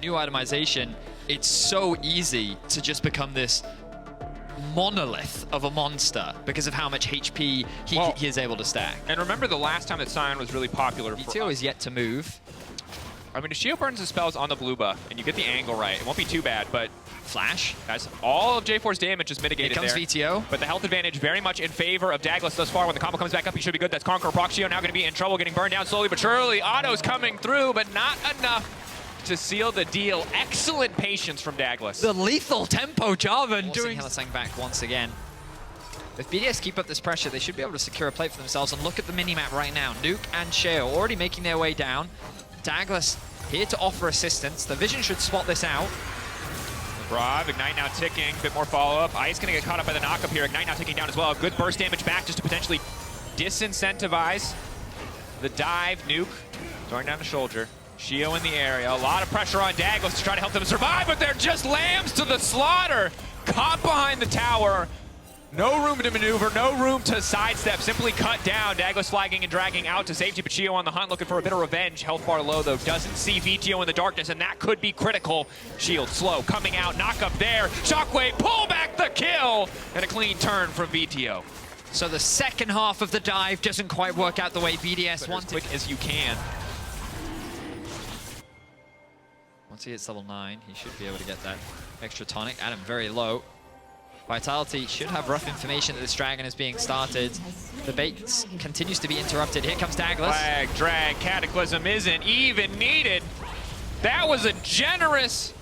new itemization, it's so easy to just become this monolith of a monster because of how much HP he is able to stack. And remember the last time that Sion was really popular for BTO is yet to move. I mean, if Shio burns his spells on the blue buff and you get the angle right, it won't be too bad, but Flash. guys, all of J4's damage is mitigated Here comes there. VTO. But the health advantage very much in favor of Dagda thus far. When the combo comes back up, he should be good. That's Conqueror Proc. Shio now going to be in trouble, getting burned down slowly but surely. Otto's coming through, but not enough to seal the deal. Excellent patience from Dagda. The lethal tempo Jarvan doing Hylissang back once again. If BDS keep up this pressure, they should be able to secure a plate for themselves. And look at the minimap right now. Nuke and Sheo already making their way down. Dagda here to offer assistance. The Vision should spot this out. Brav, Ignite now ticking, bit more follow-up. Ice gonna get caught up by the knock-up here. Ignite now ticking down as well. Good burst damage back just to potentially disincentivize the dive. Nuke throwing down the shoulder. Shio in the area. A lot of pressure on Dagda to try to help them survive, but they're just lambs to the slaughter. Caught behind the tower. No room to maneuver, no room to sidestep, simply cut down. Dagda's flagging and dragging out to safety, but Shio on the hunt looking for a bit of revenge. Health bar low though, doesn't see VTO in the darkness, and that could be critical. Shield slow, coming out, knock up there. Shockwave, pull back the kill, and a clean turn from VTO. So the second half of the dive doesn't quite work out the way BDS wanted. As quick as you can. Once he hits level 9, he should be able to get that extra tonic. Adam very low. Vitality should have rough information that this dragon is being started. The bait continues to be interrupted. Here comes Dagda. Flag, drag, Cataclysm isn't even needed. That was a generous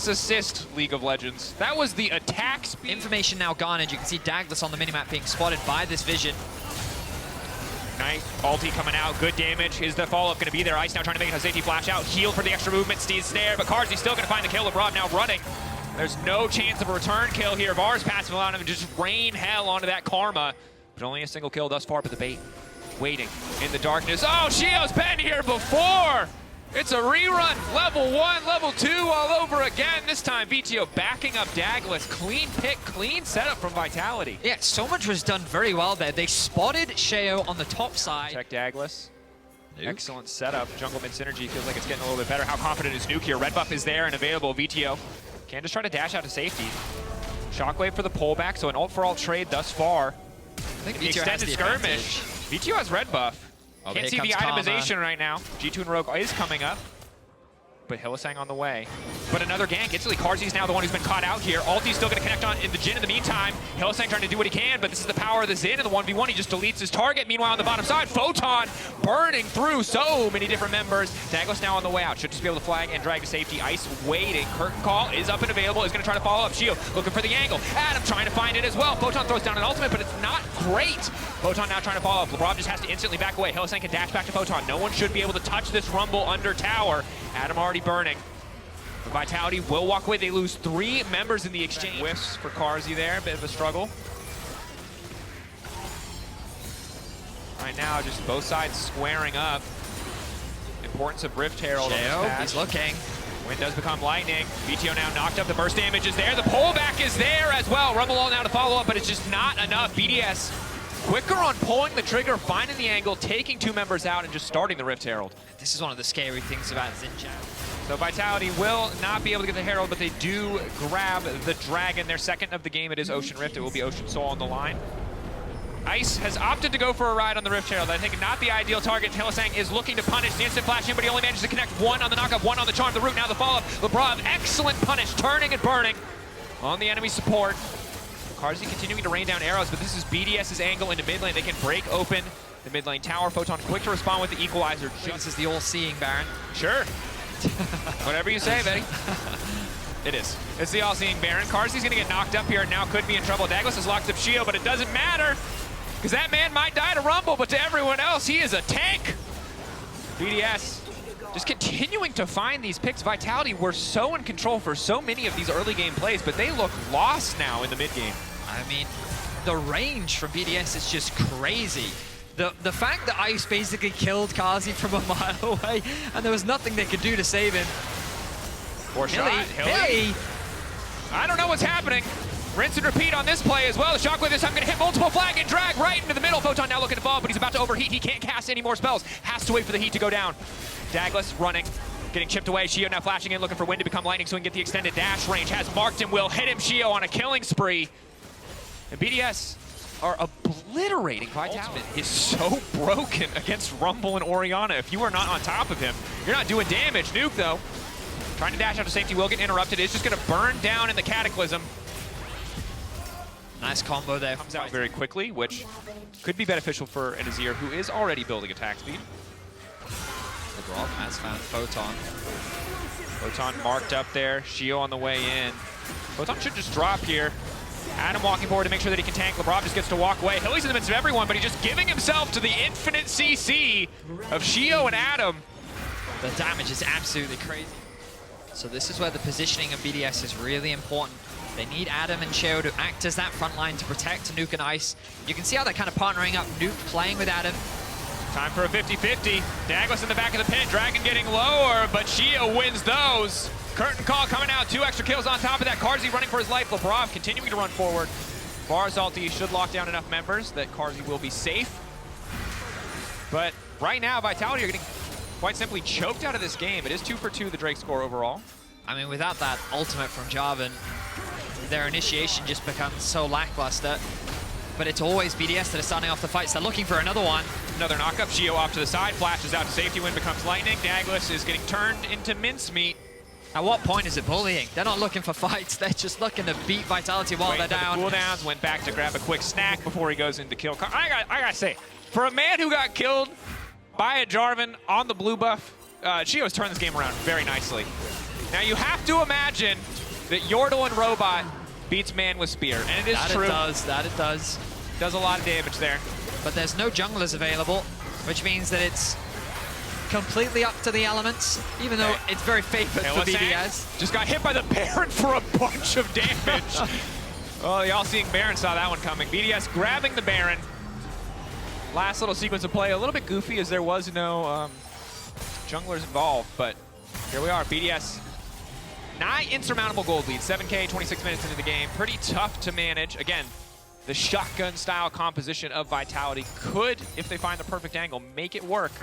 assist, League of Legends. That was the attack speed. Information now garnered. You can see Dagda on the minimap being spotted by this Vision. Nice, ulti coming out, good damage. Is the follow-up gonna be there? Ice now trying to make a safety flash out. Heal for the extra movement, Steve's there, but Karzi's still gonna find the kill. LeBron now running. There's no chance of a return kill here. Var's passive allowed him to just rain hell onto that Karma. But only a single kill thus far, but the bait waiting in the darkness. Oh, Shio's been here before! It's a rerun, level 1, level 2 all over again. This time VTO backing up Dagda. Clean pick, clean setup from Vitality. Yeah, so much was done very well there. They spotted Sheo on the top side. Check Dagda. Excellent setup. Jungle mid synergy feels like it's getting a little bit better. How confident is Nuke here? Red buff is there and available. VTO can just try to dash out to safety. Shockwave for the pullback, so an ult for ult trade thus far. I think the extended skirmish. VTO has red buff. Oh, can't see the itemization right now. G2 and Rogue is coming up. But Hylissang on the way. But another gank. Instantly, Karzi's now the one who's been caught out here. Ulti's still going to connect on in the Jhin in the meantime. Hylissang trying to do what he can, but this is the power of the Xin in the 1v1. He just deletes his target. Meanwhile, on the bottom side, Photon burning through so many different members. Dagda's now on the way out. Should just be able to flag and drag to safety. Ice waiting. Curtain call is up and available. Is going to try to follow up. Shio looking for the angle. Adam trying to find it as well. Photon throws down an ultimate, but it's not great. Photon now trying to follow up. LeBron just has to instantly back away. Hylissang can dash back to Photon. No one should be able to touch this rumble under tower. Adam already burning. Vitality will walk away. They lose 3 members in the exchange. Whiffs for Karzi there, a bit of a struggle. Right now, just both sides squaring up. Importance of Rift Herald. He's looking. Wind does become lightning. VTO now knocked up. The burst damage is there. The pullback is there as well. Rumble all now to follow up, but it's just not enough. BDS quicker on pulling the trigger, finding the angle, taking 2 members out, and just starting the Rift Herald. This is one of the scary things about Xinjiang. So Vitality will not be able to get the Herald, but they do grab the Dragon. Their second of the game, it is Ocean Rift. It will be Ocean Soul on the line. Ice has opted to go for a ride on the Rift Herald. I think not the ideal target. Hylissang is looking to punish the instant flash in, but he only manages to connect 1 on the knockup, 1 on the charm. The root now the follow-up. LeBron, excellent punish, turning and burning on the enemy support. Karzi continuing to rain down arrows, but this is BDS's angle into mid lane. They can break open the mid lane tower. Photon quick to respond with the equalizer. This is the all-seeing Baron. Sure. Whatever you say, Betty. It is. It's the all-seeing Baron. Karzi's gonna get knocked up here and now could be in trouble. Dagda has locked up Shio, but it doesn't matter because that man might die to Rumble, but to everyone else, he is a tank. BDS just continuing to find these picks. Vitality were so in control for so many of these early game plays, but they look lost now in the mid game. I mean, the range from BDS is just crazy. The fact that Ice basically killed Karzi from a mile away and there was nothing they could do to save him. Hilly. I don't know what's happening. Rinse and repeat on this play as well. The Shockwave this time going to hit multiple flag and drag right into the middle. Photon now looking to fall, but he's about to overheat. He can't cast any more spells. Has to wait for the heat to go down. Dagda running. getting chipped away. Shio now flashing in, looking for Wind to become lightning so he can get the extended dash range. Has marked him, will hit him. Shio on a killing spree. And BDS are obliterating Vitality. Ultimate is so broken against Rumble and Orianna. If you are not on top of him, you're not doing damage. Nuke, though, trying to dash out to safety, will get interrupted. It's just going to burn down in the Cataclysm. Nice combo there. Comes out very quickly, which could be beneficial for an Azir who is already building attack speed. LeBron has found Photon. Photon marked up there. Shio on the way in. Photon should just drop here. Adam walking forward to make sure that he can tank. LeBron just gets to walk away. Hilly's in the midst of everyone, but he's just giving himself to the infinite CC of Shio and Adam. The damage is absolutely crazy. So this is where the positioning of BDS is really important. They need Adam and Shio to act as that front line to protect Nuke and Ice. You can see how they're kind of partnering up. Nuke playing with Adam. Time for a 50-50. Dagda's in the back of the pit. Dragon getting lower, but Shio wins those. Curtain call coming out. 2 extra kills on top of that. Carzzy running for his life. Lebrov continuing to run forward. Var's ulti should lock down enough members that Carzzy will be safe. But right now, Vitality are getting quite simply choked out of this game. It is 2 for 2, the Drake score overall. I mean, without that ultimate from Jarvan, their initiation just becomes so lackluster. But it's always BDS that are starting off the fights. They're looking for another one. Another knockup. Shio off to the side, flashes out to safety. Wind becomes lightning. Dagda is getting turned into mincemeat. At what point is it bullying? They're not looking for fights. They're just looking to beat Vitality while they're down. The cooldowns, went back to grab a quick snack before he goes into kill. I gotta say, for a man who got killed by a Jarvan on the blue buff, Shio's turned this game around very nicely. Now you have to imagine that Yordle and Robot beats man with spear, and it is true. That it does. Does a lot of damage there. But there's no junglers available, which means that it's completely up to the elements, even though it's very favored for BDS. Just got hit by the Baron for a bunch of damage. Oh, the all-seeing Baron saw that one coming. BDS grabbing the Baron. Last little sequence of play, a little bit goofy as there was no junglers involved, but here we are, BDS. Nigh insurmountable gold lead, 7K, 26 minutes into the game. Pretty tough to manage. Again, the shotgun-style composition of Vitality could, if they find the perfect angle, make it work,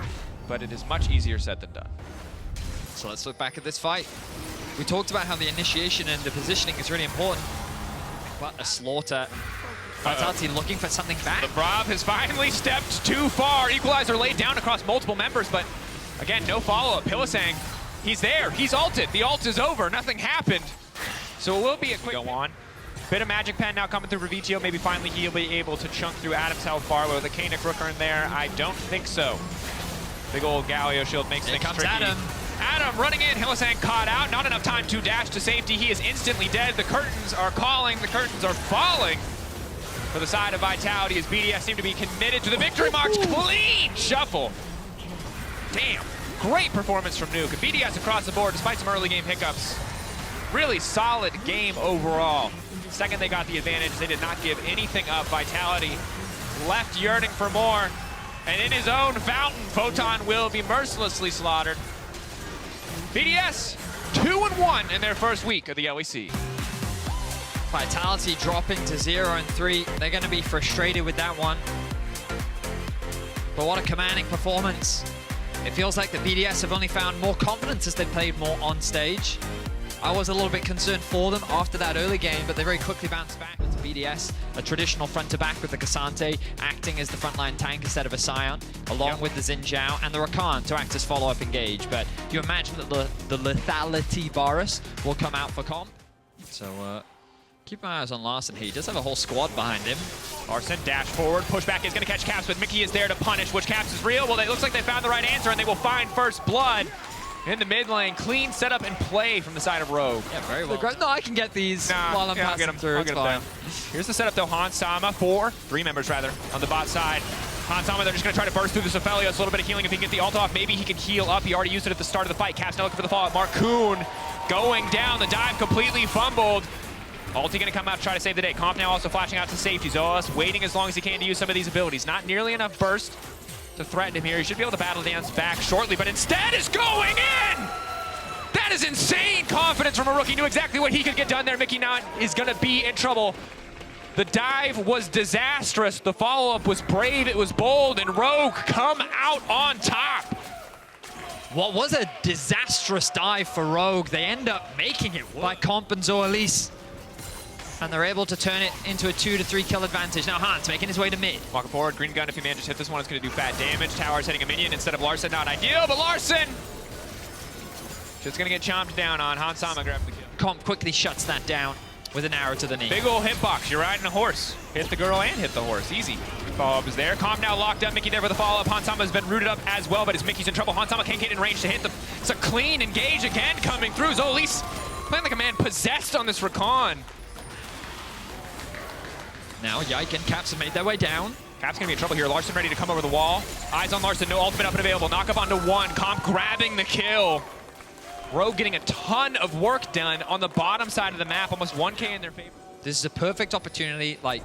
but it is much easier said than done. So let's look back at this fight. We talked about how the initiation and the positioning is really important, but a slaughter. Vitality looking for something back. Lebrov has finally stepped too far. Equalizer laid down across multiple members, but again, no follow-up. Hylissang, he's there. He's ulted. The ult is over. Nothing happened. So it will be a quick go on. Bit of Magic Pen now coming through for Vito. Maybe finally he'll be able to chunk through Adam's health bar with a Kanik Rooker in there. I don't think so. Big old Galio shield makes things tricky. Adam. Adam running in. Hylissang caught out. Not enough time to dash to safety. He is instantly dead. The curtains are calling. The curtains are falling for the side of Vitality as BDS seem to be committed to the victory march. Clean shuffle. Damn. Great performance from Nuke. BDS across the board despite some early game hiccups. Really solid game overall. Second they got the advantage, they did not give anything up. Vitality left yearning for more. And in his own fountain, Photon will be mercilessly slaughtered. BDS 2-1 in their first week of the LEC. Vitality dropping to 0-3. They're going to be frustrated with that one. But what a commanding performance. It feels like the BDS have only found more confidence as they played more on stage. I was a little bit concerned for them after that early game, but they very quickly bounced back. It's BDS, a traditional front-to-back with the Cassante, acting as the frontline tank instead of a Scion, along with the Xin Zhao and the Rakan to act as follow-up engage. But you imagine that the lethality Varus will come out for comp. So keep my eyes on Larssen. He does have a whole squad behind him. Larssen dash forward, pushback is going to catch Caps, but Mickey is there to punish. Which Caps is real? Well, it looks like they found the right answer, and they will find first blood. In the mid lane, clean setup and play from the side of Rogue. Yeah, very well. No, I can get these while I'm passing through. It's fine. Here's the setup though, Hans Sama, three members rather, on the bot side. Hans Sama, they're just gonna try to burst through this Aphelios. A little bit of healing if he can get the ult off. Maybe he can heal up. He already used it at the start of the fight. Caps now looking for the fallout. Marcoon going down. The dive completely fumbled. Ulti gonna come out to try to save the day. Comp now also flashing out to safety. Zoas waiting as long as he can to use some of these abilities. Not nearly enough burst to threaten him here. He should be able to battle dance back shortly, but instead is going in! That is insane confidence from a rookie. Knew exactly what he could get done there. Mickey Knott is going to be in trouble. The dive was disastrous. The follow-up was brave. It was bold. And Rogue come out on top. What was a disastrous dive for Rogue. They end up making it by Comp and Zoelis. And they're able to turn it into a 2 to 3 kill advantage. Now Hans making his way to mid. Walking forward, green gun, if he manages to hit this one, it's going to do fat damage. Tower's hitting a minion instead of Larson, not ideal, but Larson just going to get chomped down on. Hansama grabs the kill. Comp quickly shuts that down with an arrow to the knee. Big ol' hitbox, you're riding a horse. Hit the girl and hit the horse, easy. Follow-up is there. Comp now locked up, Mickey there for the follow-up. Hansama has been rooted up as well, but as Mickey's in trouble, Hansama can't get in range to hit the... It's a clean engage again coming through. Zoelis playing like a man possessed on this recon. Now Yike and Caps have made their way down. Cap's gonna be in trouble here. Larson ready to come over the wall. Eyes on Larson, no ultimate up and available. Knock up onto one. Comp grabbing the kill. Rogue getting a ton of work done on the bottom side of the map. Almost 1K in their favor. This is a perfect opportunity. Like,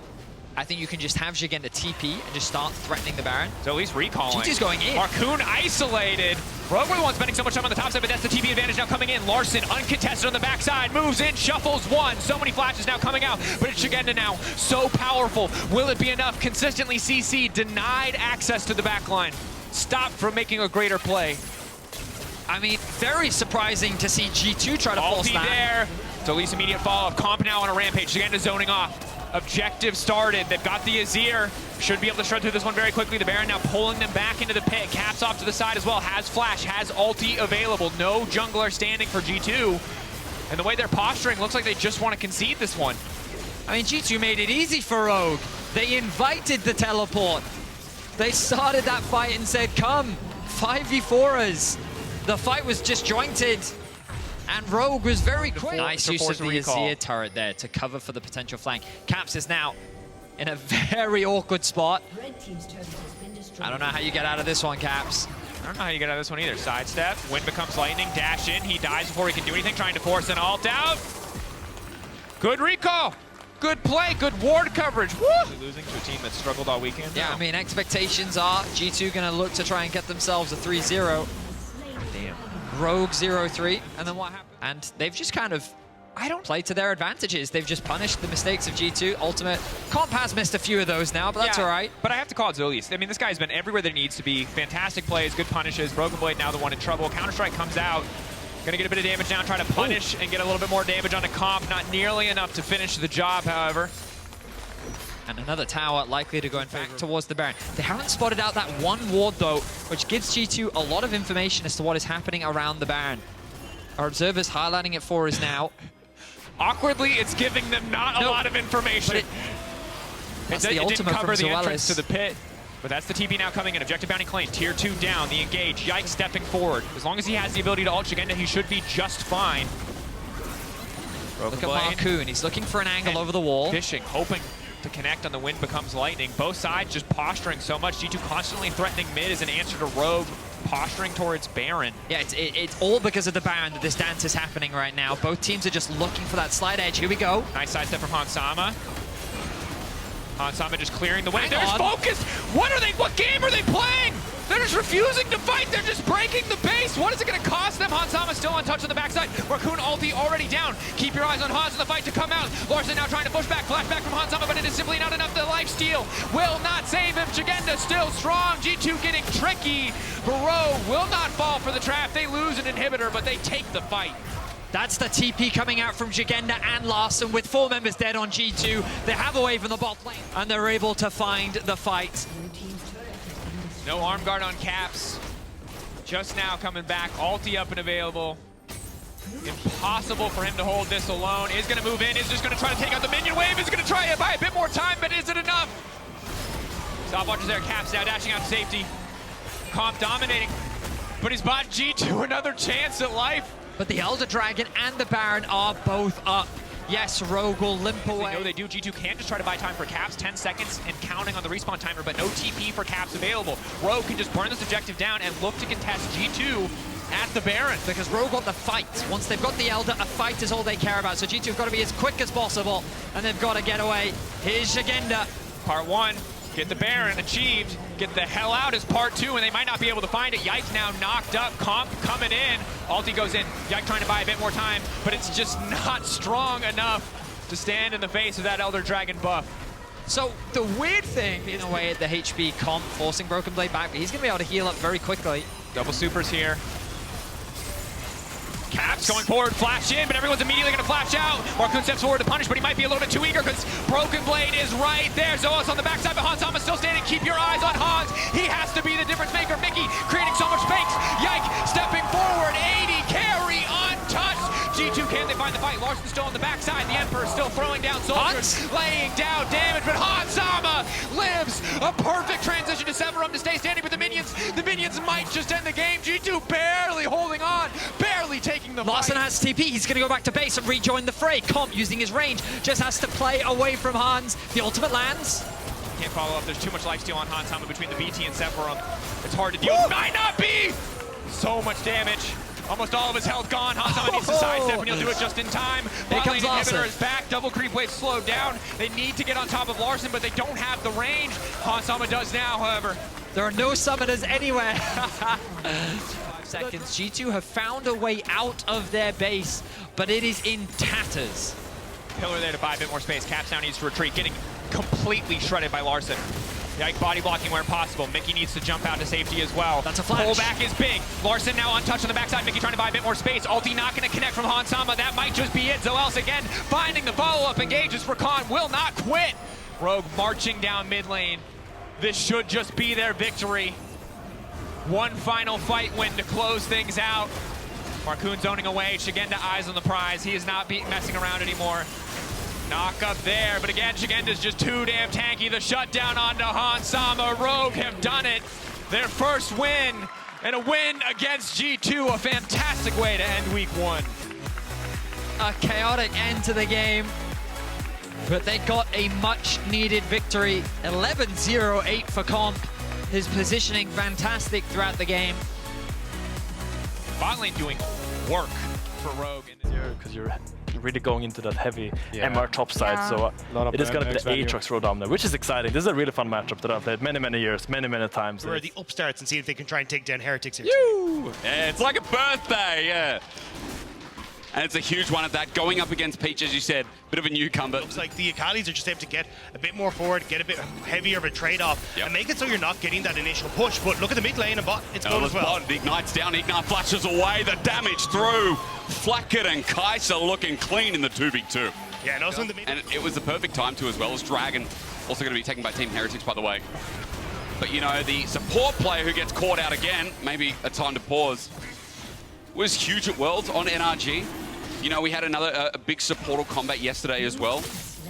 I think you can just have Jigenda TP and just start threatening the Baron. So at least recalling. GT's going in. Marcoon isolated. Rogue were the one spending so much time on the top side, but that's the TP advantage now coming in. Larson uncontested on the backside, moves in, shuffles one. So many flashes now coming out, but it's Jigenda now. So powerful. Will it be enough? Consistently CC denied access to the backline. Stopped from making a greater play. I mean, very surprising to see G2 try to force that. There. So at least immediate follow-up. Comp now on a rampage. Jigenda zoning off. Objective started. They've got the Azir. Should be able to shred through this one very quickly. The Baron now pulling them back into the pit. Caps off to the side as well. Has flash, has ulti available. No jungler standing for G2. And the way they're posturing, looks like they just want to concede this one. I mean, G2 made it easy for Rogue. They invited the teleport. They started that fight and said, come, 5v4 us. The fight was disjointed. And Rogue was very quick. Nice use of the Azir turret there to cover for the potential flank. Caps is now in a very awkward spot. I don't know how you get out of this one, Caps. I don't know how you get out of this one either. Sidestep, wind becomes lightning, dash in. He dies before he can do anything, trying to force an ult out. Good recall. Good play, good ward coverage. Woo! Losing to a team that struggled all weekend. Yeah, I mean, expectations are G2 going to look to try and get themselves a 3-0. Damn. Rogue 0-3, and then what happened? And they've just kind of, played to their advantages. They've just punished the mistakes of G2. Ultimate. Comp has missed a few of those now, but that's all right. But I have to call it Zoelis. I mean, this guy's been everywhere that he needs to be. Fantastic plays, good punishes. Broken Blade now the one in trouble. Counter-Strike comes out. Gonna get a bit of damage now, try to punish and get a little bit more damage onto Comp. Not nearly enough to finish the job, however. And another tower likely to go in back towards the Baron. They haven't spotted out that one ward, though, which gives G2 a lot of information as to what is happening around the Baron. Our observer's highlighting it for us now. Awkwardly, it's giving them not a lot of information. That's it the ultimate didn't cover from the entrance Zoelis. to the pit. But that's the TP now coming in. Objective bounty claim. Tier 2 down. The engage. Yike stepping forward. As long as he has the ability to ult Jigenda, he should be just fine. Look at Marcoon. He's looking for an angle over the wall. Fishing, hoping to connect on the wind becomes lightning. Both sides just posturing so much. G2 constantly threatening mid as an answer to Rogue posturing towards Baron. Yeah, it's all because of the Baron that this dance is happening right now. Both teams are just looking for that slight edge. Here we go. Nice sidestep from Hansama. Hansama just clearing the way. They're just focused. What game are they playing? They're just refusing to fight. They're just breaking the base. What is it going to cost them? Hansama still untouched on the backside. Raccoon ulti already down. Keep your eyes on Hans in the fight to come out. Larson now trying to push back. Flashback from Hansama, but it is simply not enough. The lifesteal will not save him. Jigenda still strong. G2 getting tricky. Barrow will not fall for the trap. They lose an inhibitor, but they take the fight. That's the TP coming out from Jigenda and Larson with 4 members dead on G2. They have away from the bot lane, and they're able to find the fight. No arm guard on Caps. Just now coming back. Ulti up and available. Impossible for him to hold this alone. Is going to move in. Is just going to try to take out the minion wave. Is going to try to buy a bit more time, but is it enough? Stopwatch is there. Caps now dashing out to safety. Comp dominating. But he's bought G2 another chance at life. But the Elder Dragon and the Baron are both up. Yes, Rogue will limp away. They know they do. G2 can just try to buy time for Caps. 10 seconds and counting on the respawn timer, but no TP for Caps available. Rogue can just burn this objective down and look to contest G2 at the Baron. Because Rogue got the fight. Once they've got the Elder, a fight is all they care about. So G2 have got to be as quick as possible, and they've got to get away. Here's Jigenda. Part 1, get the Baron achieved. Get the hell out is part 2, and they might not be able to find it. Yike now knocked up. Comp coming in. Ulti goes in. Yike trying to buy a bit more time, but it's just not strong enough to stand in the face of that Elder Dragon buff. So the weird thing, in a way, at the HB Comp forcing Broken Blade back, but he's going to be able to heal up very quickly. Double supers here. Caps going forward, flash in, but everyone's immediately going to flash out. Marcoon steps forward to punish, but he might be a little bit too eager because Broken Blade is right there. Zoas on the backside, but Hans Sama still standing. Keep your eyes on Hans. He has to be the difference maker. Mickey creating so much fakes. Yike stepping forward. 80 carry untouched. G2, can they find the fight? Larson still on the backside. The Emperor still throwing down soldiers, laying down damage, but Hans Sama lives. A perfect transition to Severum to stay standing with the minions. The minions might just end the game. G2 barely holding on, barely taking the Larson fight. has TP. He's going to go back to base and rejoin the fray. Comp using his range just has to play away from Hans. The ultimate lands. Can't follow up. There's too much lifesteal on Hans Sama between the BT and Severum. It's hard to deal with. Might not be! So much damage. Almost all of his health gone. Hans Sama needs to sidestep, and he'll do it just in time. Here Bot lane comes Larson. inhibitor is back. Double creep wave slowed down. They need to get on top of Larson, but they don't have the range. Hans Sama does now, however. There are no summoners anywhere. 5 seconds. G2 have found a way out of their base, but it is in tatters. Pillar there to buy a bit more space. Caps now needs to retreat, getting completely shredded by Larson. Yike body blocking where possible. Mickey needs to jump out to safety as well. That's a flash. Pullback is big. Larson now untouched on the backside. Mickey trying to buy a bit more space. Ulti not going to connect from Hans Sama. That might just be it. Zoels again finding the follow-up engages for Khan. Will not quit. Rogue marching down mid lane. This should just be their victory. One final fight win to close things out. Marcoon zoning away. Shigenda eyes on the prize. He is not messing around anymore. Knock up there, but again, Shigenda's just too damn tanky. The shutdown onto Hans Sama. Rogue have done it. Their first win, and a win against G2. A fantastic way to end week 1. A chaotic end to the game, but they got a much-needed victory. 11-0-8 for Comp. His positioning fantastic throughout the game. Bot lane doing work for Rogue. Because you're really going into that heavy MR top side, so it is going to be the Aatrox row down there, which is exciting. This is a really fun matchup that I've played many years, many times. We're the upstarts and see if they can try and take down Heretics here. Yeah, it's like a birthday, yeah. And it's a huge one at that. Going up against Peach, as you said, bit of a newcomer. Looks like the Akalis are just able to get a bit more forward, get a bit heavier of a trade-off, and make it so you're not getting that initial push. But look at the mid lane and bot, it's going as well. Bot, Ignite's down, Ignite flashes away, the damage through. Flacket and Kaiser looking clean in the 2v2. Yeah, and also in the mid. And it was the perfect time to, as well as Dragon. Also going to be taken by Team Heretics, by the way. But you know, the support player who gets caught out again, maybe a time to pause, was huge at Worlds on NRG. You know, we had another big supportal combat yesterday as well.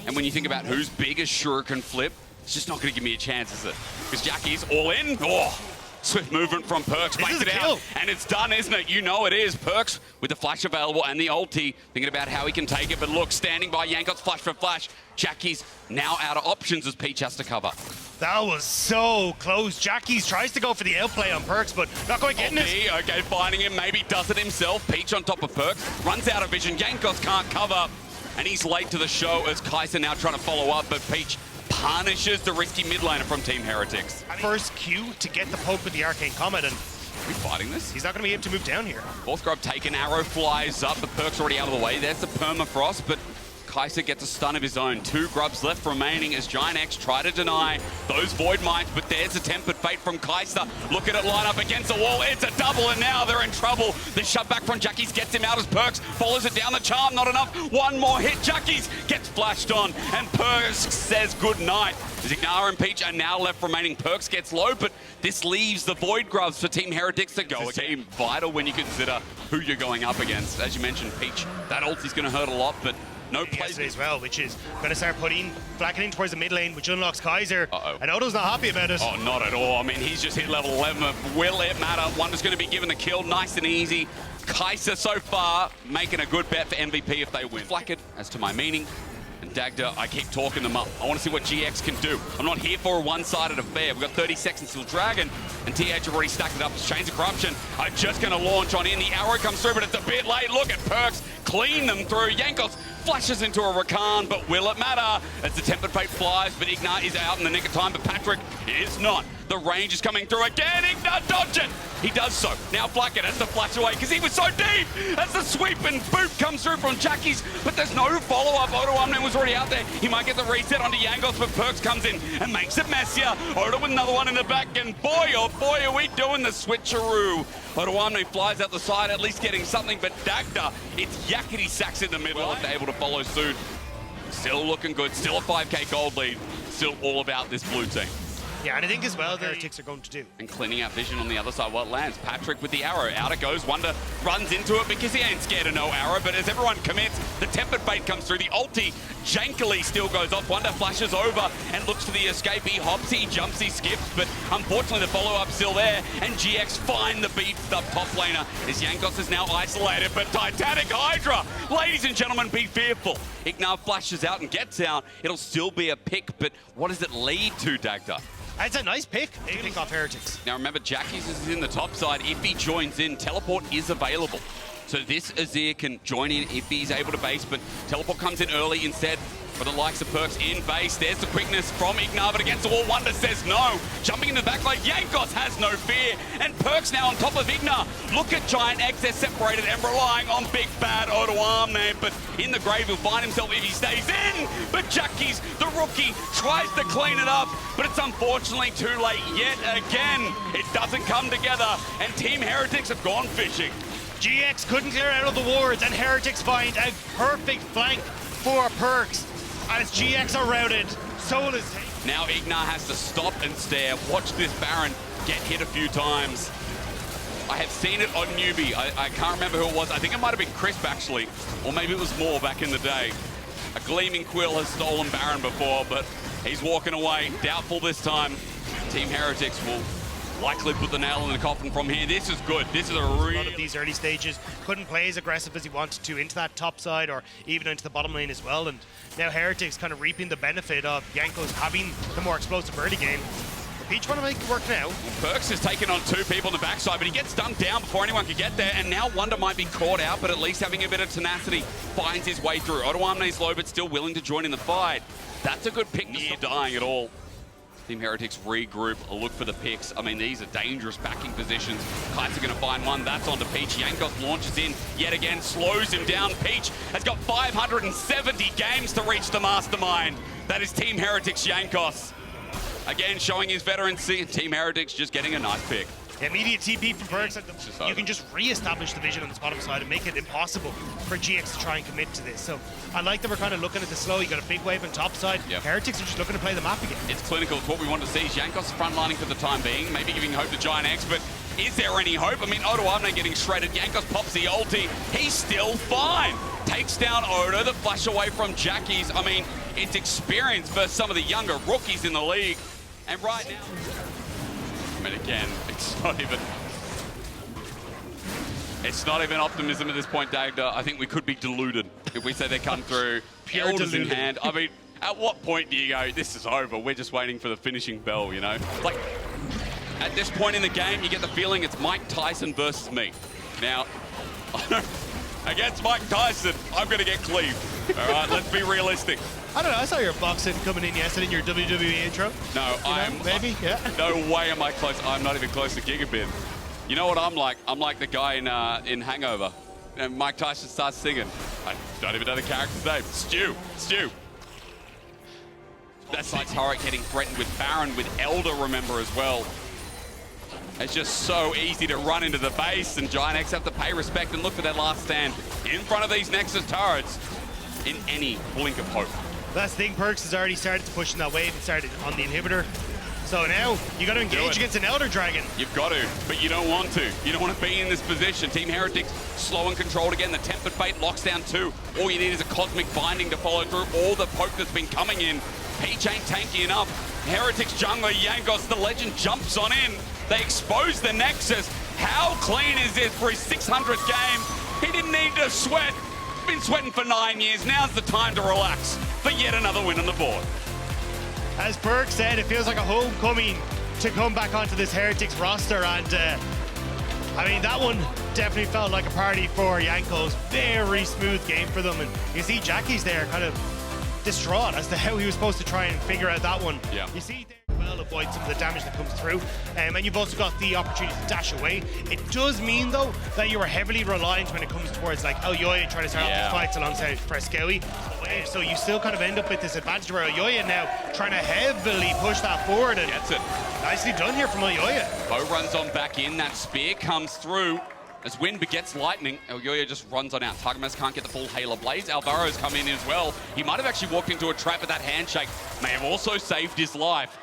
And when you think about who's big as Shuriken Flip, it's just not going to give me a chance, is it? Because Jackie's all in. Oh, swift movement from Perks. Makes it out. And it's done, isn't it? You know it is. Perks with the flash available and the ulti, thinking about how he can take it. But look, standing by Yankos, flash for flash. Jackie's now out of options as Peach has to cover. That was so close. Jackie's tries to go for the outplay on Perks, but not quite getting it. Okay, finding him, maybe does it himself. Peach on top of Perks, runs out of vision. Yankos can't cover, and he's late to the show as Kaiser now trying to follow up, but Peach punishes the risky mid laner from Team Heretics. First Q to get the poke with the Arcane Comet, and Are we fighting this? he's not going to be able to move down here. Fourth grub taken, arrow flies up, the Perk's already out of the way. There's the permafrost, but Kaiser gets a stun of his own. 2 grubs left remaining as GiantX try to deny those Void Mines, but there's a tempered fate from Kaiser. Look at it line up against the wall. It's a double, and now they're in trouble. The shutback from Jackie's gets him out as Perks follows it down the charm. Not enough. One more hit. Jackie's gets flashed on, and Perks says goodnight. Zignara and Peach are now left remaining. Perks gets low, but this leaves the Void Grubs for Team Heretics to go. It's a team vital when you consider who you're going up against. As you mentioned, Peach, that ulti's going to hurt a lot, but no plays as well, which is going to start flacking in towards the mid lane, which unlocks Kaiser. And Odo's not happy about it. Oh, not at all. I mean, he's just hit level 11. Will it matter? Wonder's going to be given the kill, nice and easy. Kaiser so far making a good bet for MVP if they win. Flacket, as to my meaning. And Dagda, I keep talking them up. I want to see what GX can do. I'm not here for a one-sided affair. We've got 30 seconds till Dragon, and TH have already stacked it up. Chains of Corruption are just going to launch on in. The arrow comes through, but it's a bit late. Look at Perks, clean them through. Yankos flashes into a Rakan, but will it matter? As the Tempered Fate flies, but Igna is out in the nick of time, but Patrick is not. The range is coming through again. Igna dodge it. He does so. Now Blackett has to flash away because he was so deep. As the sweep and boot comes through from Jackies, but there's no follow-up. Odo Amne was already out there. He might get the reset onto Yangos, but Perks comes in and makes it messier. Odo with another one in the back, and boy, oh boy, are we doing the switcheroo. Odo Amne flies out the side, at least getting something, but Dagda, it's yakety sacks in the middle, if they're able to follow suit. Still looking good, still a 5k gold lead, still all about this blue team. Yeah, and I think as well, the Heretics are going to do. And cleaning out vision on the other side what lands. Patrick with the arrow. Out it goes. Wonder runs into it because he ain't scared of no arrow. But as everyone commits, the tempered fate comes through. The ulti jankily still goes off. Wonder flashes over and looks for the escape. He hops, he jumps, he skips. But unfortunately, the follow-up's still there. And GX find the beefed up top laner as Yankos is now isolated. But Titanic Hydra, ladies and gentlemen, be fearful. Ignar flashes out and gets out. It'll still be a pick, but what does it lead to, Dagda? It's a nice pick. They pick off Heretics. Now remember, Jackies is in the top side. If he joins in, teleport is available. So this Azir can join in if he's able to base, but teleport comes in early instead for the likes of Perks in base. There's the quickness from Ignar, but against the wall, Wonder says no. Jumping in the back like Yankos has no fear, and Perks now on top of Ignar. Look at GiantX, they're separated and relying on big bad Odo Amne, but in the grave he'll find himself if he stays in. But Jackies, the rookie, tries to clean it up, but it's unfortunately too late yet again. It doesn't come together, and Team Heretics have gone fishing. GX couldn't clear out of the wards, and Heretics find a perfect flank for Perks. As GX are routed, Soul is taken. Now Ignar has to stop and stare. Watch this Baron get hit a few times. I have seen it on newbie. I can't remember who it was. I think it might have been Crisp actually, or maybe it was Moore back in the day. A Gleaming Quill has stolen Baron before, but he's walking away. Doubtful this time. Team Heretics will likely put the nail in the coffin from here. This is good. This is a really... A lot of these early stages couldn't play as aggressive as he wanted to into that top side or even into the bottom lane as well. And now Heretics kind of reaping the benefit of Yankos having the more explosive early game. The Peach want to make it work now. Perks is taking on two people on the backside, but he gets dunked down before anyone can get there. And now Wonder might be caught out, but at least having a bit of tenacity finds his way through. Odo Amne's low, but still willing to join in the fight. That's a good pick, near dying at all. Team Heretics regroup, look for the picks. I mean, these are dangerous backing positions. Kite's going to find one. That's onto Peach. Yankos launches in yet again, slows him down. Peach has got 570 games to reach the mastermind. That is Team Heretics Yankos. Again, showing his veterancy. Team Heretics just getting a nice pick. Immediate TP from Perks. You can just re-establish the vision on this bottom side and make it impossible for GX to try and commit to this. So I like that we're kind of looking at the slow. You got a big wave on top side. Yep. Heretics are just looking to play the map again. It's clinical. It's what we want to see. Yankos frontlining for the time being, maybe giving hope to GiantX, but is there any hope? I mean, Odo Amne getting shredded. Yankos pops the ulti. He's still fine. Takes down Odo. The flash away from Jackies. I mean, it's experience versus some of the younger rookies in the league. And right now... I mean, again, it's not even optimism at this point, Dagda. I think we could be deluded if we say they come through, elders in hand. I mean, at what point do you go, this is over, we're just waiting for the finishing bell, you know? Like, at this point in the game, you get the feeling it's Mike Tyson versus me. Now, against Mike Tyson, I'm going to get cleaved. All right, let's be realistic. I don't know, I saw your boxing coming in yesterday in your WWE intro. No, maybe, yeah. No way am I close. I'm not even close to Gigabin. You know what I'm like? I'm like the guy in Hangover. And Mike Tyson starts singing. I don't even know the character's name. Stu. That side's Turret getting threatened with Baron, with Elder, remember, as well. It's just so easy to run into the base, and GiantX have to pay respect and look for that last stand in front of these Nexus turrets in any blink of hope. That's the thing, Perks has already started to push in that wave and started on the inhibitor. So now, you got to engage against an Elder Dragon. You've got to, but you don't want to. You don't want to be in this position. Team Heretics slow and controlled again. The Tempered Fate locks down two. All you need is a Cosmic Binding to follow through all the poke that's been coming in. Peach ain't tanky enough. Heretics jungler Yankos, the legend, jumps on in. They expose the Nexus. How clean is this for his 600th game? He didn't need to sweat. Been sweating for 9 years. Now's the time to relax for yet another win on the board. As Perks said, it feels like a homecoming to come back onto this Heretics roster, and I mean, that one definitely felt like a party for Yankos. Very smooth game for them, and you see Jackie's there kind of distraught as to how he was supposed to try and figure out that one. Yeah. You see there, well, avoid some of the damage that comes through. And you've also got the opportunity to dash away. It does mean, though, that you are heavily reliant when it comes towards like Elyoya trying to start off these fights alongside Frescowy. So you still kind of end up with this advantage where Elyoya now trying to heavily push that forward. And gets it. Nicely done here from Elyoya. Bo runs on back in. That spear comes through. As wind begets lightning, Elyoya just runs on out. Targamas can't get the full Halo Blaze. Alvaro's come in as well. He might have actually walked into a trap, but that handshake may have also saved his life.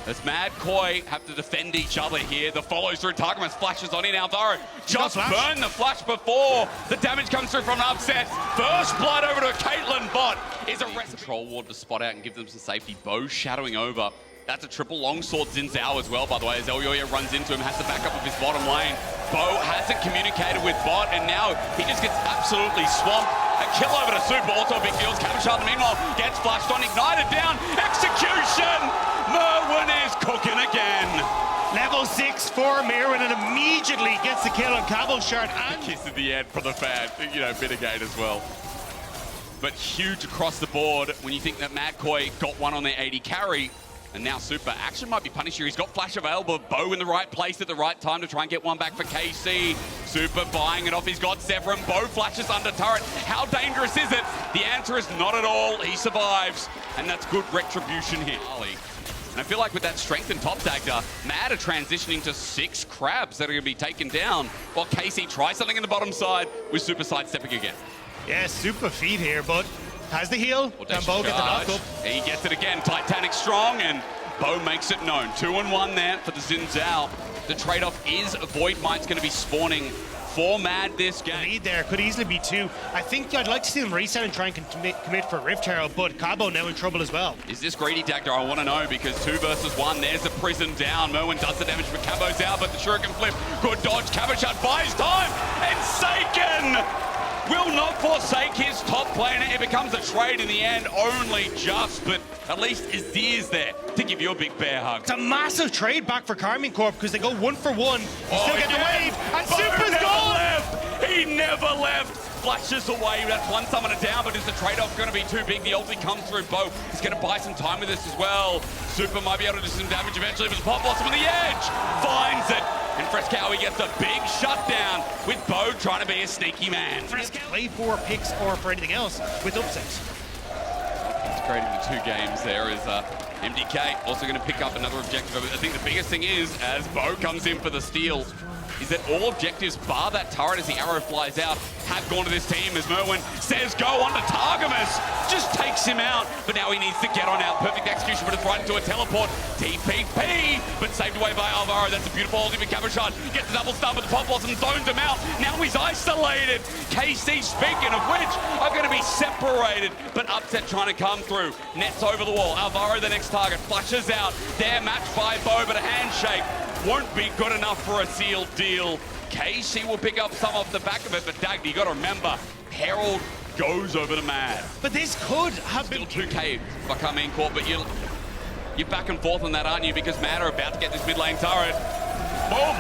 As Mad Koi have to defend each other here. The follows through. Targamas flashes on in. Alvaro just burned the flash before the damage comes through from an upset. First blood over to Caitlyn Bot is a control ward to spot out and give them some safety. Bo shadowing over. That's a triple longsword Xin Zhao as well, by the way, as Elyoya runs into him, has to back up with his bottom lane. Bo hasn't communicated with Bot, and now he just gets absolutely swamped. A kill over to Super, also big deals. Cavenshard, meanwhile, gets flashed on, ignited down, execution! Merwin is cooking again. Level 6 for Merwin, and immediately gets the kill on Cavenshard. And kiss at the end for the fan, you know, mitigate as well. But huge across the board when you think that Mad Koi got one on their 80 carry. And now Super action might be punished here. He's got flash available. Bo in the right place at the right time to try and get one back for KC. Super buying it off. He's got Zevran. Bo flashes under turret. How dangerous is it? The answer is not at all. He survives. And that's good retribution here. And I feel like with that strength in top Dagda, Mad are transitioning to 6 crabs that are going to be taken down while KC tries something in the bottom side with Super sidestepping again. Yeah, Super feed here, but has the heal, and Bo gets the knock up. He gets it again, Titanic strong, and Bo makes it known. 2-1 there for the Xin Zhao. The trade-off is Void Might's going to be spawning for Mad this game. The lead there could easily be 2. I think I'd like to see them reset and try and commit for Rift Herald, but Cabo now in trouble as well. Is this greedy, Dagda? I want to know, because 2 versus 1, there's a prison down. Merwin does the damage, but Cabo's out, but the Shuriken flip. Good dodge, Cavenshard buys time, and Seiken will not forsake his top player. It becomes a trade in the end, only just, but at least Azir's there to give you a big bear hug. It's a massive trade back for Karmine Corp because they go 1 for 1. You still get the wave, and Super's gone! He never left. Flashes away, that's one summoner down, but is the trade-off going to be too big? The ulti comes through. Bo is going to buy some time with this as well. Super might be able to do some damage eventually, but Pop Blossom on the edge finds it. And Frescowy gets a big shutdown with Bo trying to be a sneaky man. Play for picks or for anything else with upsets. Integrating the 2 games there is MDK also going to pick up another objective. I think the biggest thing is, as Bo comes in for the steal, is that all objectives, bar that turret as the arrow flies out, have gone to this team as Merwin says go on to Targamas. Just takes him out, but now he needs to get on out. Perfect execution, but it's right into a teleport. TPP, but saved away by Alvaro. That's a beautiful ultimate Cavenshard. Gets the double stun, but the Pop Blossom zones him out. Now he's isolated. KC, speaking of which, are going to be separated, but Upset trying to come through. Nets over the wall. Alvaro, the next target, flushes out. They're matched by Bo, but a handshake won't be good enough for a sealed deal. KC will pick up some off the back of it, but Dagda, you got to remember, Herald goes over to Mad. But this could have Still been 2K by Karmine Corp, but you're back and forth on that, aren't you? Because Mad are about to get this mid lane turret. Boom!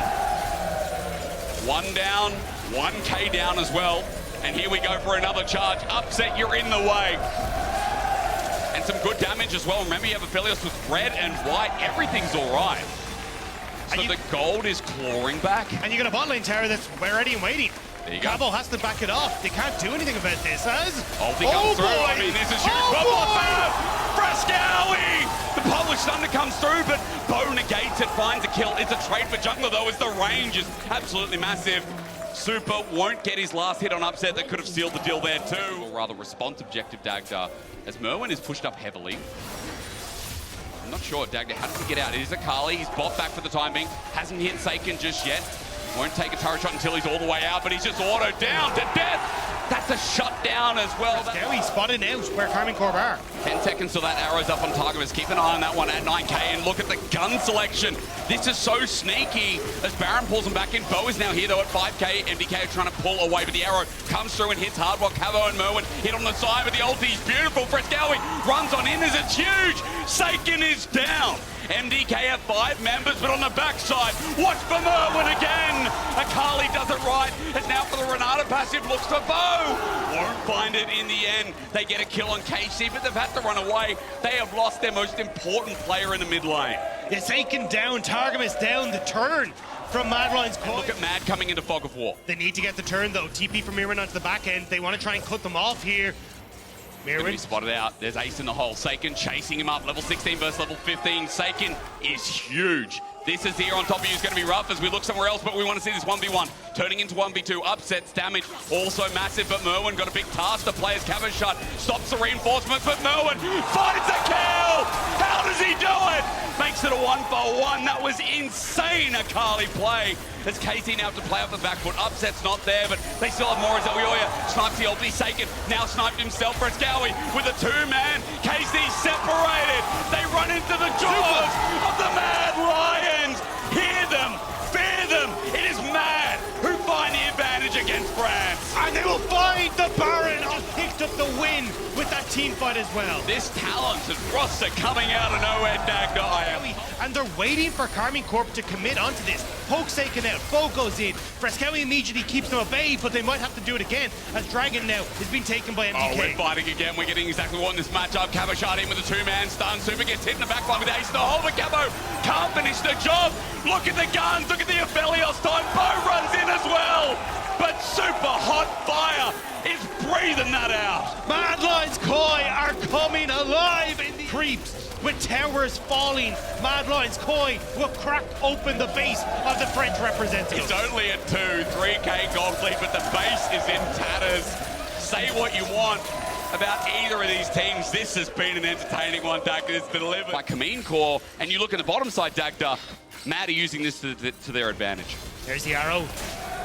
1 down, 1K down as well. And here we go for another charge. Upset, you're in the way. And some good damage as well. Remember, you have Aphelios with red and white. Everything's all right. So the gold is clawing back. And you got a bot lane tower that's ready and waiting. There you go. Cabo has to back it off. They can't do anything about this. Ulti comes through. I mean, this is huge. Frescowy! The published thunder comes through, but Bo negates it, finds a kill. It's a trade for jungler, though, as the range is absolutely massive. Super won't get his last hit on Upset. That could have sealed the deal there, too. Or rather, response objective, Dagda, as Merwin is pushed up heavily. I'm not sure, Dagda, how does he get out? It is Akali, he's bot back for the time being. Hasn't hit Seiken just yet. Won't take a turret shot until he's all the way out, but he's just auto down to death. That's a shutdown as well. Scary spotted out where Karmine Corp are. 10 seconds till that arrow's up on Targamas. Keep an eye on that one at 9K, and look at the gun selection. This is so sneaky as Baron pulls him back in. Bo is now here though at 5K. MDK are trying to pull away, but the arrow comes through and hits hard while Cavo and Merwin hit on the side, but the ulti's beautiful. Frescowy runs on in as it's huge. Seiken is down. MDK have 5 members, but on the backside, watch for Merwin again. Akali does it right. It's now for the Renata pass. explosive, looks for Bo. Won't find it in the end. They get a kill on KC, but they've had to run away. They have lost their most important player in the mid lane. It's taken down, Targamas down the turn from Mad Lions Koi. Look at Mad coming into Fog of War. They need to get the turn though. TP from Mirren onto the back end. They want to try and cut them off here. Mirren spotted out. There's Ace in the hole. Seiken chasing him up. Level 16 versus level 15. Seiken is huge. This is here on top of you is going to be rough as we look somewhere else, but we want to see this 1v1 turning into 1v2. Upsets, damage, also massive, but Merwin got a big task to play as EpicSkillshot. Stops the reinforcements, but Merwin finds a kill! How does he do it? Makes it a 1-for-1. That was insane, Akali play. As KC now have to play up the back foot. Upset's not there, but they still have more as Elioya snipes the ulti. Seiken now sniped himself. Frescowi with a two-man. KC separated. They run into the jaws of the Mad Lions. Hear them, fear them. It is Mad who find the advantage against France. And they will find the Baron. Picked up the win with that team fight as well. This talented roster coming out of nowhere, Dagda. And they're waiting for Karmine Corp to commit onto this. Poke's taken out, Bo goes in. Frescowi immediately keeps them at bay, but they might have to do it again as Dragon now is being taken by MDK. Oh, we're fighting again. We're getting exactly what in this matchup. EpicSkillshot in with a two-man stun. Super gets hit in the back line with Ace in the hole, but Cabo can't finish the job. Look at the guns, look at the Aphelios time. Bo runs in as well, but super hot fire is breathing that out. Mad Lions Koi are coming alive in the creeps. With towers falling, Mad Lions Koi will crack open the base of the French representatives. It's only a 3K gold lead, but the base is in tatters. Say what you want about either of these teams. This has been an entertaining one, Dagda. It's delivered by Karmine Corp, and you look at the bottom side, Dagda. Mad are using this to their advantage. There's the arrow.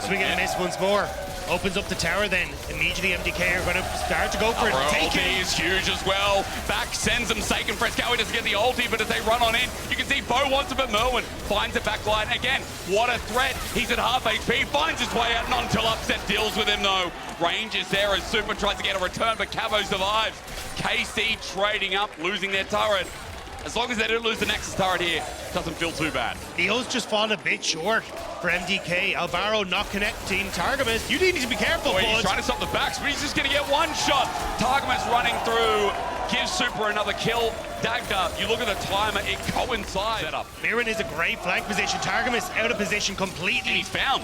Swing and a miss once more. Opens up the tower then. Immediately MDK are going to start to go for it. Take it. Is huge as well. Back sends them Seiken. Frescowi doesn't get the ulti, but as they run on in, you can see Bo wants it, but Merwin finds it back line. Again, what a threat. He's at half HP, finds his way out, not until Upset deals with him though. Range is there as Super tries to get a return, but Cabo survives. KC trading up, losing their turret. As long as they don't lose the Nexus turret here, doesn't feel too bad. Neo's just fallen a bit short for MDK. Alvaro not connecting. Targamas, you need to be careful, boy. He's trying to stop the backs, but he's just going to get one shot. Targamas running through, gives Super another kill. Dagda, you look at the timer, it coincides. Setup. Mirren is a great flank position. Targamas out of position completely. And he's found.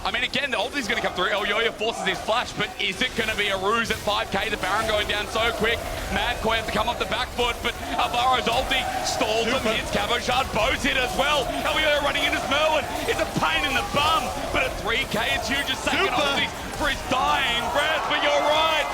I mean, again, the ulti's going to come through. Elioya forces his flash, but is it going to be a ruse at 5k? The Baron going down so quick. Mad Koi have to come off the back foot, but Alvaro's ulti stalls him. Hits EpicSkillshot. Bo's hit as well. Elioya running in as Merwin. It's a pain in the bum, but at 3k, it's huge. Just second ulti for his dying breath, but you're right.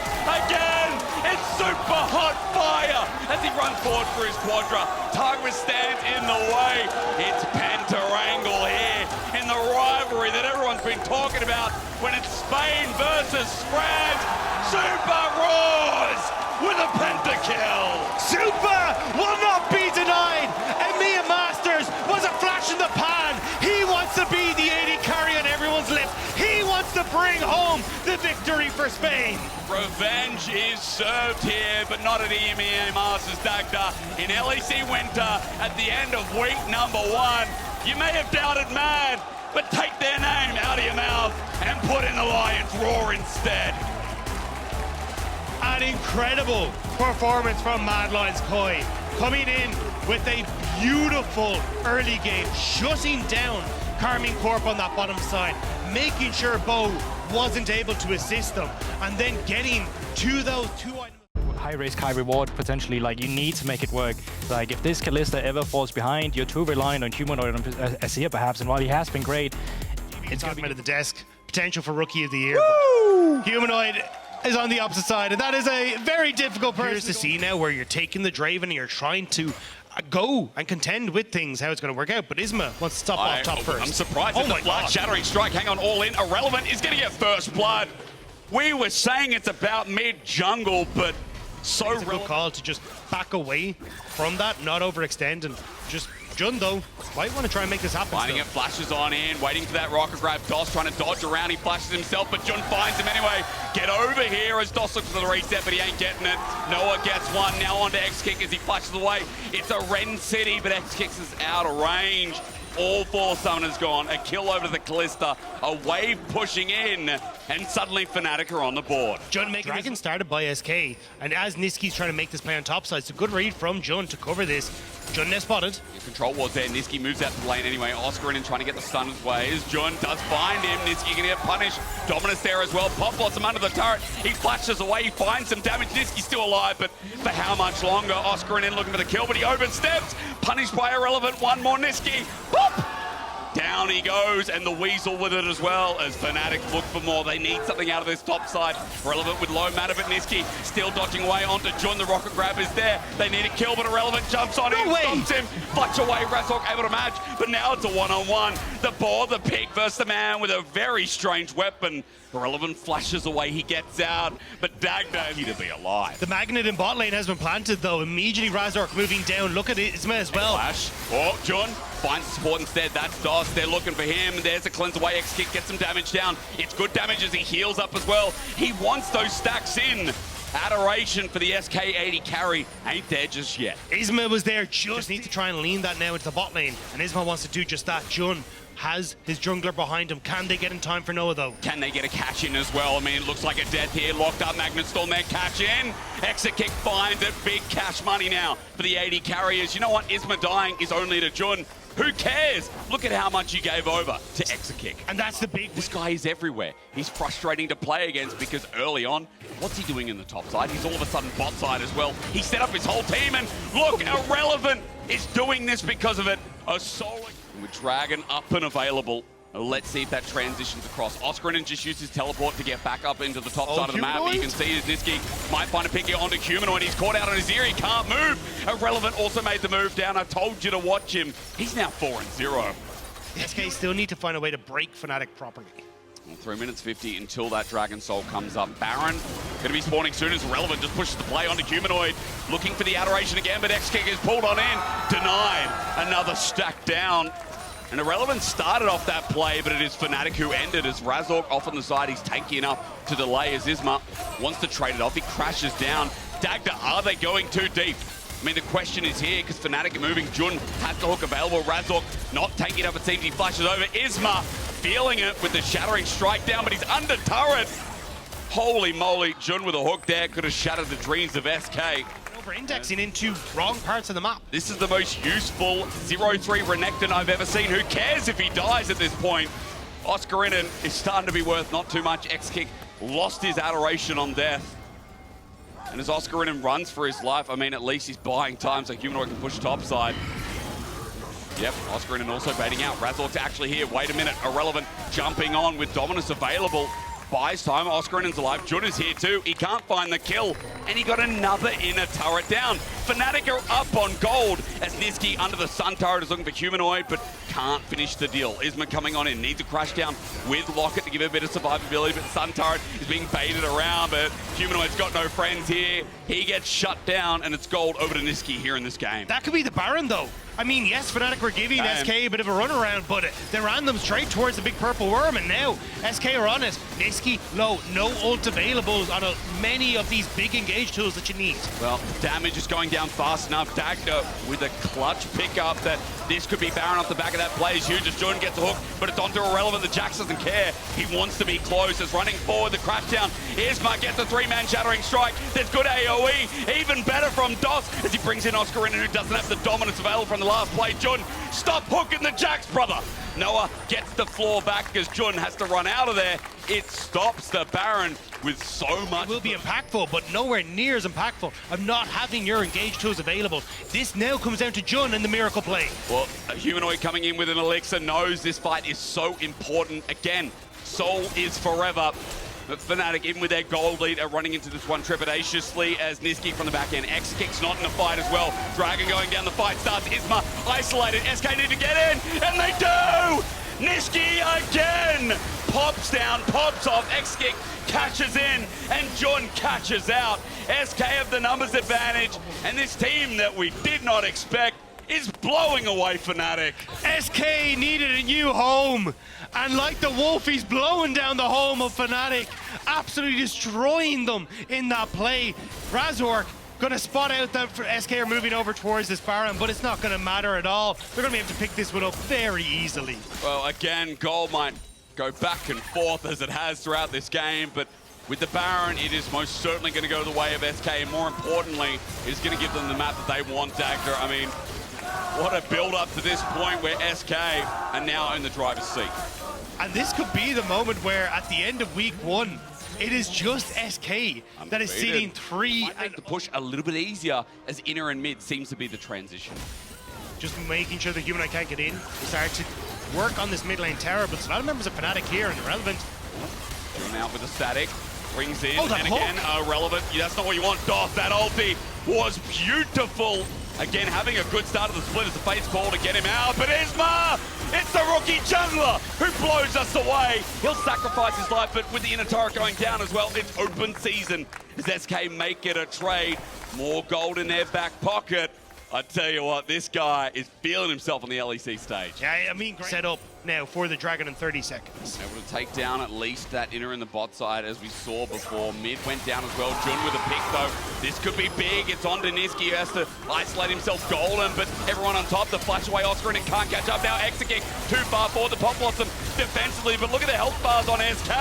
Again, it's super hot fire as he runs forward for his quadra. Targamas stands in the way. It's Pentarangle here in the rivalry that everyone's been talking about when it's Spain versus France. Super roars with a pentakill. Super will not be denied. Emilia Masters was a flash in the pan. He wants to be the AD carry on everyone's lips. He wants to bring home the victory for Spain. Revenge is served here, but not at EMEA Masters, Dagda. In LEC Winter, at the end of week number 1, you may have doubted Mad, but take their name out of your mouth and put in the Lion's Roar instead. An incredible performance from Mad Lions Koi, coming in with a beautiful early game, shutting down Karmine Corp on that bottom side, making sure Bo wasn't able to assist them, and then getting to those two items. High risk, high reward, potentially, like, you need to make it work. Like, if this Kalista ever falls behind, you're too reliant on Humanoid as here perhaps, and while he has been great, it's going to be at the desk. Potential for Rookie of the Year. Humanoid is on the opposite side, and that is a very difficult person to see now, where you're taking the Draven and you're trying to go and contend with things, how it's going to work out. But Isma wants to stop off top first. I'm surprised that the flat shattering strike, hang on, all in, irrelevant, is going to get first blood. We were saying it's about mid-jungle, but so it's a good call to just back away from that, not overextend, and just Jun, though, might want to try and make this happen. Finding it, flashes on in, waiting for that rocket grab. Doss trying to dodge around, he flashes himself, but Jun finds him anyway. Get over here as Doss looks for the reset, but he ain't getting it. Noah gets one, now onto X-Kick as he flashes away. It's a Ren City, but X-Kicks is out of range. All 4 summoners gone. A kill over the Callista. A wave pushing in. And suddenly Fnatic are on the board. Jun making Dragon started by SK. And as Niski's trying to make this play on top side, it's a good read from Jun to cover this. Jun now spotted. Control wards there. Niski moves out to the lane anyway. Oscar in trying to get the stun his way. As Jun does find him. Niski gonna get punished. Dominus there as well. Pop Blossom under the turret. He flashes away. He finds some damage. Niski's still alive, but for how much longer? Oscar in looking for the kill, but he oversteps. Punished by Irrelevant. One more Niski. Boop! Down he goes, and the Weasel with it as well, as Fnatic look for more. They need something out of this top side. Irrelevant with low mana, but Niski still dodging away onto Jun. The rocket grab is there. They need a kill, but Irrelevant jumps on him, stomps him, flush away. Razork able to match, but now it's a one-on-one. The boar, the pig versus the man with a very strange weapon. Irrelevant flashes away, he gets out, but Dagda is to be alive. The magnet in bot lane has been planted though. Immediately Razork moving down. Look at Isma as well. Flash. Oh, Jun finds the support instead. That's DOS. They're looking for him. There's a cleanse away. X-Kick gets some damage down. It's good damage as he heals up as well. He wants those stacks in. Adoration for the SK80 carry ain't there just yet. Isma was there, just need to try and lean that now into the bot lane, and Isma wants to do just that. Jun has his jungler behind him. Can they get in time for Noah though? Can they get a catch in as well? I mean, it looks like a death here. Locked up, Magnet Storm there, catch in. Exit kick finds it. Big cash money now for the 80 carriers. You know what? Isma dying is only to Jun. Who cares? Look at how much he gave over to Exit. And that's the big... This guy is everywhere. He's frustrating to play against because early on, what's he doing in the top side? He's all of a sudden bot side as well. He set up his whole team, and look, Irrelevant is doing this because of it. A solo with Dragon up and available. Let's see if that transitions across. Oscarinen just used his teleport to get back up into the top side of the map. You can see that Niski might find a pick here onto Humanoid. He's caught out on his ear. He can't move. Irrelevant also made the move down. I told you to watch him. He's now 4-0. SK still need to find a way to break Fnatic properly. Well, 3 minutes 50 until that Dragon Soul comes up. Baron going to be spawning soon as Irrelevant just pushes the play onto Humanoid. Looking for the Adoration again, but X-Kick is pulled on in. Denied. Another stack down. And Irrelevant started off that play, but it is Fnatic who ended as Razork off on the side. He's tanky enough to delay as Isma wants to trade it off. He crashes down. Dagda, are they going too deep? I mean, the question is here because Fnatic are moving. Jun has the hook available. Razork not tanky enough, it seems. He flashes over. Isma feeling it with the Shattering Strike down, but he's under turret. Holy moly, Jun with a hook there could have shattered the dreams of SK. Over-indexing into wrong parts of the map. This is the most useful 0-3 Renekton I've ever seen. Who cares if he dies at this point? Oscarinen is starting to be worth not too much. X-Kick lost his Adoration on death. And as Oscarinen runs for his life, I mean, at least he's buying time so Humanoid can push topside. Yep, Oscarinen also baiting out. Razork's actually here. Wait a minute. Irrelevant jumping on with Dominus available. Buys time. Oscarinen's alive. Jun is here too. He can't find the kill. And he got another inner turret down. Fnatic are up on gold as Niski under the sun turret is looking for Humanoid, but can't finish the deal. Isma coming on in. Needs a crash down with Locket to give it a bit of survivability, but sun turret is being baited around, but Humanoid's got no friends here. He gets shut down, and it's gold over to Niski here in this game. That could be the Baron, though. I mean, yes, Fnatic were giving SK a bit of a runaround, but they ran them straight towards the big purple worm, and now SK are on it. Niski low, no ult availables on many of these big engage tools that you need. Well, damage is going down fast enough. Dagda with a clutch pickup that this could be Baron off the back of that play. As huge as Jordan gets the hook, but it's onto Irrelevant. The Jax doesn't care. He wants to be close. As running forward, the crash down. Isma gets a 3-man Shattering Strike. There's good AoE. Even better from DOS as he brings in Oscarinen, who doesn't have the dominance available from the last play. Jun, stop hooking the Jax, brother. Noah gets the floor back as Jun has to run out of there. It stops the Baron with so much. It will be impactful, but nowhere near as impactful of not having your engage tools available. This now comes down to Jun and the miracle play. Well, a Humanoid coming in with an Elixir knows this fight is so important. Again, Soul is forever. But Fnatic, even with their gold lead, are running into this one trepidatiously as Niski from the back end. X-Kick's not in the fight as well. Dragon going down the fight starts. Isma isolated. SK need to get in, and they do! Niski again! Pops down, pops off. X-Kick catches in, and Jun catches out. SK have the numbers advantage, and this team that we did not expect is blowing away Fnatic. SK needed a new home, and like the wolf, he's blowing down the home of Fnatic, absolutely destroying them in that play. Razork Gonna spot out that SK are moving over towards this Baron, but it's not gonna matter at all. They're gonna be able to pick this one up very easily. Well, again, gold might go back and forth as it has throughout this game, but with the Baron, it is most certainly going to go the way of SK, and more importantly, it's going to give them the map that they want, Dagda. I mean, what a build-up to this point where SK are now in the driver's seat. And this could be the moment where, at the end of week 1, it is just SK that is sitting 3. Might make the push a little bit easier, as inner and mid seems to be the transition. Just making sure the Humanoid can't get in. We start to work on this mid lane tower, but there's a lot of members of Fnatic here and Irrelevant. Doing out with a static. Brings in, and again, Irrelevant. That's not what you want, Doth. That ulti was beautiful. Again, having a good start of the split as the Fate's call to get him out. But Isma, it's the rookie jungler who blows us away. He'll sacrifice his life, but with the inner turret going down as well, it's open season as SK make it a trade. More gold in their back pocket. I tell you what, this guy is feeling himself on the LEC stage. Yeah, I mean, set up now for the Dragon in 30 seconds. Able to take down at least that inner in the bot side, as we saw before. Mid went down as well. Jun with a pick, though. This could be big. It's on to Niski, who has to isolate himself golden, but everyone on top, the flash away Oscar, and it can't catch up now. Exeking too far forward. The Pop Blossom defensively, but look at the health bars on SK.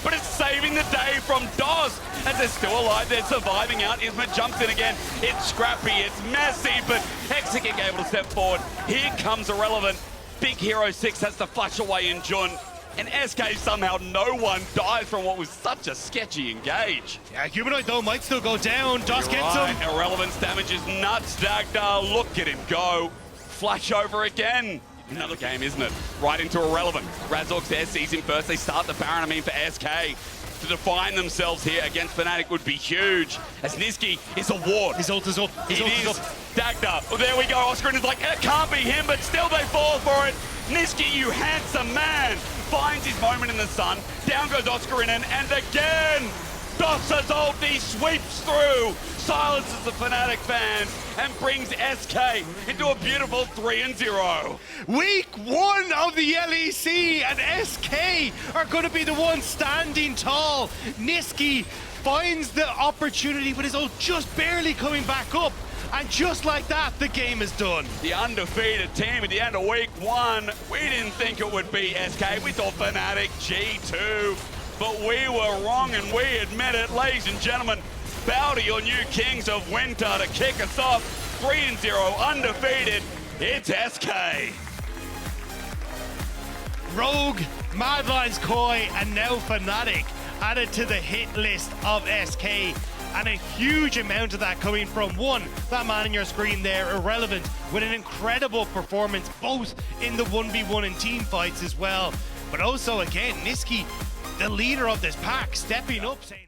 But it's saving the day from DOS, as they're still alive. They're surviving out. Isma jumps in again. It's scrappy. It's messy, but Exeking able to step forward. Here comes Irrelevant. Big Hero 6 has to flash away in Jun. And SK somehow no one dies from what was such a sketchy engage. Yeah, Humanoid though might still go down. DOS gets him. Irrelevant's damage is nuts, Dagda. Look at him go. Flash over again. Another game, isn't it? Right into Irrelevant. Razork's there, sees him first. They start the Baron, for SK. To define themselves here against Fnatic would be huge. As Niski is a ward. His ult is up. His ult is up. Dagda. Well, there we go. Oscar is like, it can't be him, but still they fall for it. Niski, you handsome man, finds his moment in the sun. Down goes Oscar and again, Doss's ulti sweeps through, silences the Fnatic fans, and brings SK into a beautiful 3-0. Week 1 of the LEC, and SK are going to be the ones standing tall. Niski finds the opportunity with his ult just barely coming back up. And just like that, the game is done. The undefeated team at the end of week 1. We didn't think it would be SK. We thought Fnatic G2. But we were wrong, and we admit it. Ladies and gentlemen, bow to your new kings of winter to kick us off. 3-0, undefeated. It's SK. Rogue, Mad Lions Koi, and now Fnatic added to the hit list of SK. And a huge amount of that coming from that man on your screen there, Irrelevant, with an incredible performance, both in the 1v1 and team fights as well. But also, again, Niski, the leader of this pack, stepping up, saying...